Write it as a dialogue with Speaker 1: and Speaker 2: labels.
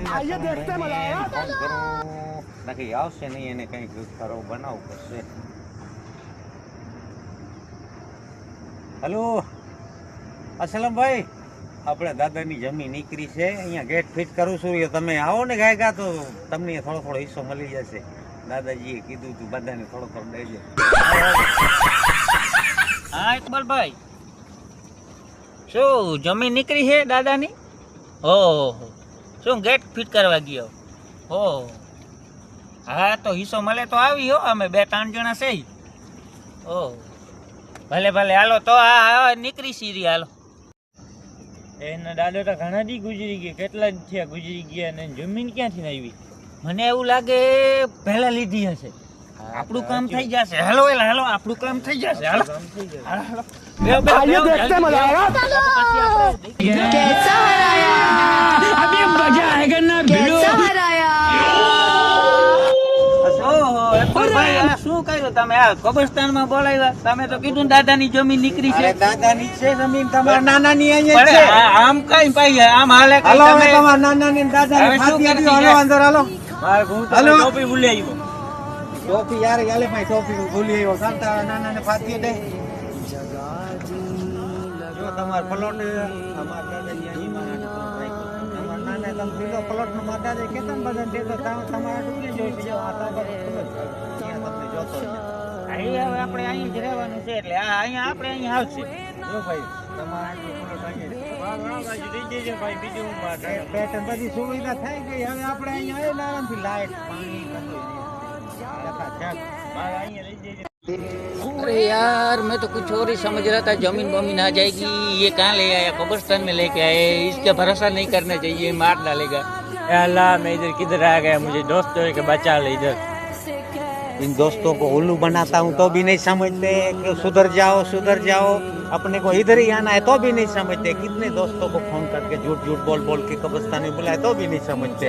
Speaker 1: आइए देखते हैं, मजा आएगा।
Speaker 2: ફોન કરું બાકી આવશે નહીં, એને કંઈક ખરો બનાવવું પડશે. હલો અસલમભાઈ, આપણે દાદાની જમીન નીકળી છે, અહીંયા ગેટ ફિટ કરું છું. એ તમે આવો ને ગાયગા તો તમને થોડો થોડો હિસ્સો મળી જશે. દાદાજીએ કીધું તું બધાને થોડો થોડો દેજે.
Speaker 3: હા ઇકબાલભાઈ, શું જમીન નીકળી છે દાદાની? ઓહો, શું ગેટ ફિટ કરવા ગયો? ઓહો, હા તો હિસ્સો મળે તો આવી હો, અમે 2-3 જણા છે. ઓહો, ભલે ભલે, હાલો તો હા નીકળી સીરી, હાલો. એના દાદા તો ઘણા દી ગુજરી ગયા, કેટલા થયા ગુજરી ગયા, ને જમીન ક્યાંથી આવી? મને એવું લાગે પહેલા લીધી હશે. આપણું કામ થઈ જશે. હાલો એલા, હાલો, આપણું કામ થઈ જશે. હાલો હાલો હાલો.
Speaker 1: आइए देखते हैं, मजा आएगा।
Speaker 4: कैसा हराया? अभी मजा आएगा ना भिड़ो। कैसा हराया?
Speaker 3: ઓહો અકબરભાઈ, આ શું કર્યું તમે? આ કબ્રસ્તાનમાં બોલાવ્યા? તમે તો કીધું ને દાદાની જમીન નીકળી છે.
Speaker 2: અરે દાદાની છે જમીન, તમારા નાનાની અહીંયા જ
Speaker 3: પણ
Speaker 2: છે.
Speaker 3: આમ કઈ ભાઈ, આમ હાલે કઈ
Speaker 2: હાલો હવે
Speaker 3: તમે?
Speaker 2: તમારા નાનાની ને દાદાની
Speaker 3: હવે શું
Speaker 2: ફાંસી
Speaker 3: કરતી
Speaker 2: આપી. હાલો
Speaker 3: છે?
Speaker 2: અંદર હાલો.
Speaker 3: મારે હું તો
Speaker 2: હાલો.
Speaker 3: ટોપી ભૂલી આવ્યો.
Speaker 2: ટોપી યાર ગાલે ભાઈ, ટોપી ભૂલી આવ્યો. ચાલતા નાનાને ફાંસી દે. જો તમાર પ્લોટ અમાર દાદાજી અહીંમાં તમાર નાના તમે બીજો પ્લોટ નો માર દાદા કેતા ને બધાને દેતો તમારા ડૂબી જોઈ છે. આ તાબર ખુલ્લો જ છે. ત્યાં તમને જોતો જ નથી.
Speaker 3: અહીં હવે આપણે અહીં જ રહેવાનું છે, એટલે આ અહીંયા આપણે અહીં આવશે.
Speaker 2: જો ભાઈ તમારા આટલો પ્લોટ અહીં પેટર્ન બધી સુવિધા થઈ ગઈ. હવે આપણે અહીંયા આવીને આરામથી લાઈટ પાણી બધું
Speaker 3: अरे यार, मैं तो कुछ और ही समझ रहा था जमीन वमीन आ जाएगी, ये कहाँ ले आया, कब्रिस्तान में लेके आए, इसका भरोसा नहीं करना चाहिए, मार डालेगा. या अल्लाह, मैं इधर किधर आ गया, मुझे दोस्तों के बचा ले इधर.
Speaker 2: इन दोस्तों को उल्लू बनाता हूँ तो भी नहीं समझते कि सुधर जाओ, अपने को इधर ही आना है तो भी नहीं समझते. कितने दोस्तों को फोन करके झूठ झूठ बोल बोल के कब्रिस्तान में बुलाए तो भी नहीं समझते.